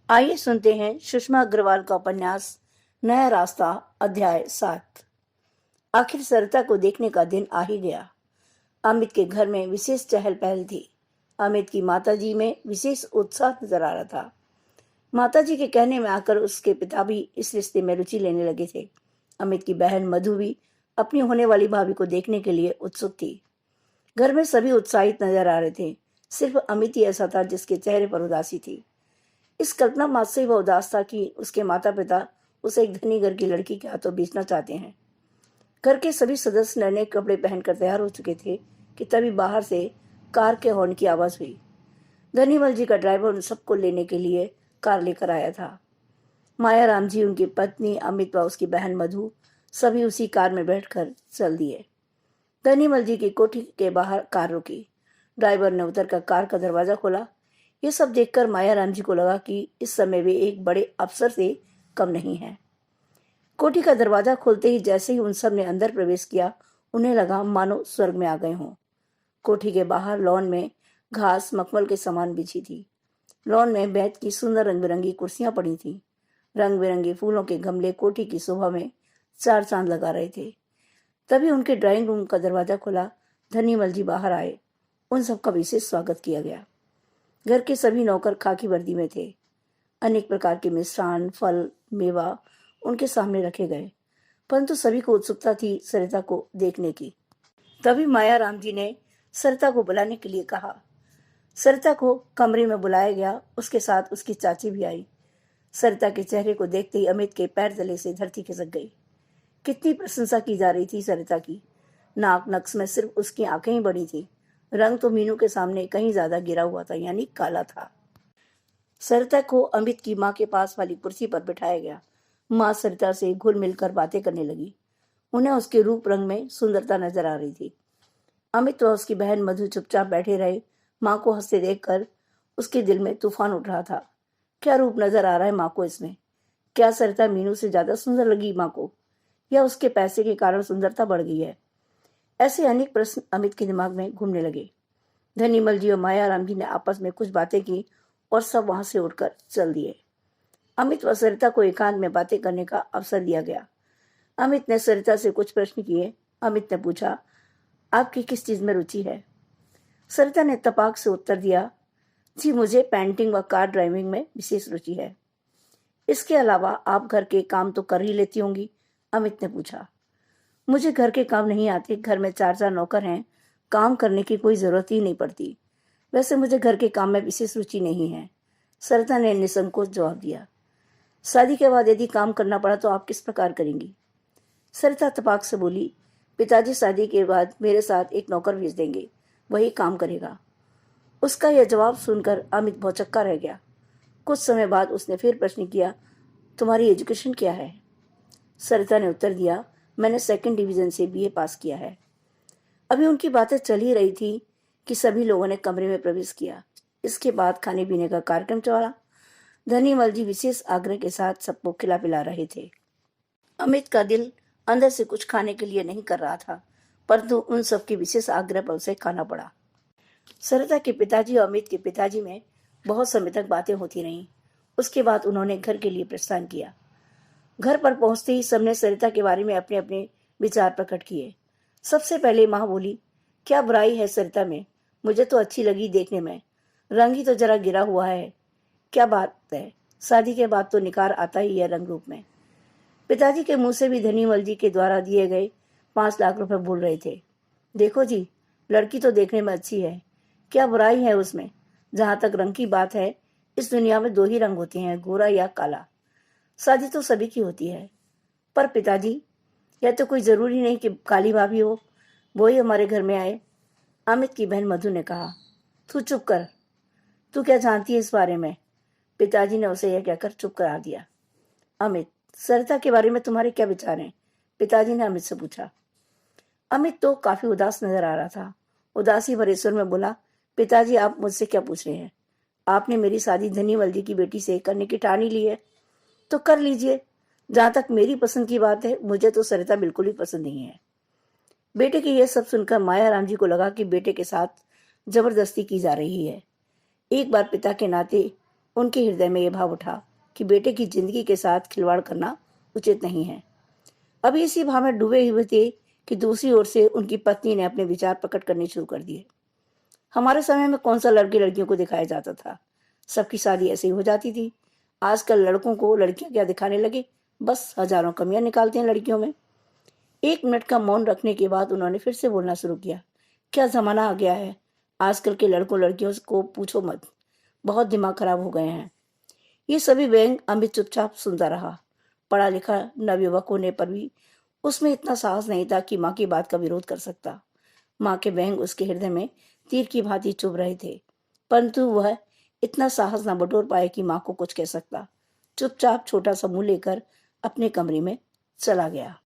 आइए सुनते हैं सुषमा अग्रवाल का उपन्यास नया रास्ता, अध्याय 7। आखिर सरिता को देखने का दिन आ ही गया। अमित के घर में विशेष चहल पहल थी। अमित की माताजी में विशेष उत्साह नजर आ रहा था। माताजी के कहने में आकर उसके पिता भी इस रिश्ते में रुचि लेने लगे थे। अमित की बहन मधु भी अपनी होने वाली भाभी को देखने के लिए उत्सुक थी। घर में सभी उत्साहित नजर आ रहे थे। सिर्फ अमित ही ऐसा था जिसके चेहरे पर उदासी थी। इस कल्पना मात्र से वह उदास था कि उसके माता पिता उसे एक धनी घर की लड़की के हाथों बेचना चाहते हैं। घर के सभी सदस्य नए नए कपड़े पहनकर तैयार हो चुके थे कि तभी बाहर से कार के हॉर्न की आवाज हुई। धनीमल जी का ड्राइवर उन सबको लेने के लिए कार लेकर आया था। माया राम जी, उनकी पत्नी, अमित व उसकी बहन मधु सभी उसी कार में बैठकर चल दिए। धनीमल जी की कोठी के बाहर कार रुकी। ड्राइवर ने उतरकर कार का दरवाजा खोला। ये सब देखकर माया राम जी को लगा कि इस समय वे एक बड़े अफसर से कम नहीं है। कोठी का दरवाजा खोलते ही जैसे ही उन सब ने अंदर प्रवेश किया, उन्हें लगा मानो स्वर्ग में आ गए हों। कोठी के बाहर लॉन में घास मखमल के समान बिछी थी। लॉन में बैठ की सुंदर रंग बिरंगी कुर्सियां पड़ी थी। रंग बिरंगे फूलों के गमले कोठी की शोभा में चार चांद लगा रहे थे। तभी उनके ड्राइंग रूम का दरवाजा खुला। धनीमल जी बाहर आए। उन सबका विशेष स्वागत किया गया। घर के सभी नौकर खाकी वर्दी में थे। अनेक प्रकार के मिष्ठान, फल, मेवा उनके सामने रखे गए, परंतु सभी को उत्सुकता थी सरिता को देखने की। तभी माया राम जी ने सरिता को बुलाने के लिए कहा। सरिता को कमरे में बुलाया गया। उसके साथ उसकी चाची भी आई। सरिता के चेहरे को देखते ही अमित के पैर तले से धरती खिसक गई। कितनी प्रशंसा की जा रही थी सरिता की। नाक नक्श में सिर्फ उसकी आंखें ही बड़ी थी। रंग तो मीनू के सामने कहीं ज्यादा गिरा हुआ था, यानी काला था। सरिता को अमित की माँ के पास वाली कुर्सी पर बिठाया गया। माँ सरिता से घुल मिलकर बातें करने लगी। उन्हें उसके रूप रंग में सुंदरता नजर आ रही थी। अमित व उसकी बहन मधु चुपचाप बैठे रहे। माँ को हंसते देखकर उसके दिल में तूफान उठ रहा था। क्या रूप नजर आ रहा है माँ को इसमें? क्या सरिता मीनू से ज्यादा सुंदर लगी माँ को, या उसके पैसे के कारण सुंदरता बढ़ गई है? ऐसे अनेक प्रश्न अमित के दिमाग में घूमने लगे। धनीमल जी और माया राम जी ने आपस में कुछ बातें की और सब वहां से उठकर चल दिए। अमित व सरिता को एकांत में बातें करने का अवसर दिया गया। अमित ने सरिता से कुछ प्रश्न किए। अमित ने पूछा, आपकी किस चीज में रुचि है? सरिता ने तपाक से उत्तर दिया, जी मुझे पेंटिंग व कार ड्राइविंग में विशेष रुचि है। इसके अलावा आप घर के काम तो कर ही लेती होंगी? अमित ने पूछा। मुझे घर के काम नहीं आते। घर में चार चार नौकर हैं। काम करने की कोई जरूरत ही नहीं पड़ती। वैसे मुझे घर के काम में विशेष रुचि नहीं है, सरिता ने निसंकोच जवाब दिया। शादी के बाद यदि काम करना पड़ा तो आप किस प्रकार करेंगी? सरिता तपाक से बोली, पिताजी शादी के बाद मेरे साथ एक नौकर भेज देंगे, वही काम करेगा। उसका यह जवाब सुनकर अमित भौचक्का रह गया। कुछ समय बाद उसने फिर प्रश्न किया, तुम्हारी एजुकेशन क्या है? सरिता ने उत्तर दिया, मैंने 2nd डिवीजन से BA पास किया है। अभी उनकी बातें चल ही रही थी कि सभी लोगों ने कमरे में प्रवेश किया। इसके बाद खाने पीने का कार्यक्रम चला। धनीमल जी विशेष आग्रह के साथ सबको खिला पिला रहे थे। अमित का दिल अंदर से कुछ खाने के लिए नहीं कर रहा था, परंतु उन सबके विशेष आग्रह पर उसे खाना पड़ा। सरिता के पिताजी और अमित के पिताजी में बहुत समय तक बातें होती रहीं। उसके बाद उन्होंने घर के लिए प्रस्थान किया। घर पर पहुंचते ही सबने सरिता के बारे में अपने अपने विचार प्रकट किए। सबसे पहले माँ बोली, क्या बुराई है सरिता में? मुझे तो अच्छी लगी देखने में। रंग ही तो जरा गिरा हुआ है। क्या बात है, शादी के बाद तो निखार आता ही है रंग रूप में। पिताजी के मुंह से भी धनीमल जी के द्वारा दिए गए 5 लाख रुपए बोल रहे थे। देखो जी, लड़की तो देखने में अच्छी है, क्या बुराई है उसमें? जहां तक रंग की बात है, इस दुनिया में 2 ही रंग होते हैं, गोरा या काला। शादी तो सभी की होती है। पर पिताजी, यह तो कोई जरूरी नहीं कि काली भाभी हो, वो ही हमारे घर में आए। अमित की बहन मधु ने कहा। तू चुप कर, तू क्या जानती है इस बारे में? पिताजी ने उसे यह कहकर चुप करा दिया। अमित, सरिता के बारे में तुम्हारे क्या विचार हैं? पिताजी ने अमित से पूछा। अमित तो काफी उदास नजर आ रहा था। उदासी भरे स्वर में बोला, पिताजी आप मुझसे क्या पूछ रहे हैं? आपने मेरी शादी धनीमल जी की बेटी से करने की ठान ही ली है, तो कर लीजिए। जहां तक मेरी पसंद की बात है, मुझे तो सरिता बिल्कुल भी पसंद नहीं है। बेटे की यह सब सुनकर माया राम जी को लगा कि बेटे के साथ जबरदस्ती की जा रही है। एक बार पिता के नाते उनके हृदय में यह भाव उठा कि बेटे की जिंदगी के साथ खिलवाड़ करना उचित नहीं है। अभी इसी भाव में डूबे हुए थे कि दूसरी ओर से उनकी पत्नी ने अपने विचार प्रकट करने शुरू कर दिए। हमारे समय में कौन सा लड़के लड़कियों को दिखाया जाता था, सबकी शादी ऐसे ही हो जाती थी। आजकल लड़कों को लड़कियां क्या दिखाने लगे, बस हजारों कमियां निकालते हैं लड़कियों में। 1 मिनट का मौन रखने के बाद उन्होंने फिर से बोलना शुरू किया। क्या जमाना आ गया है, आजकल के लड़कों लड़कियों को पूछो मत, बहुत दिमाग खराब हो गए हैं। ये सभी व्यंग अमित चुपचाप सुनता रहा। पढ़ा लिखा नवयुवक होने पर भी उसमें इतना साहस नहीं था कि माँ की बात का विरोध कर सकता। माँ के व्यंग उसके हृदय में तीर की भांति चुभ रहे थे, परंतु वह इतना साहस न बटोर पाए कि माँ को कुछ कह सकता। चुपचाप छोटा सा मुंह लेकर अपने कमरे में चला गया।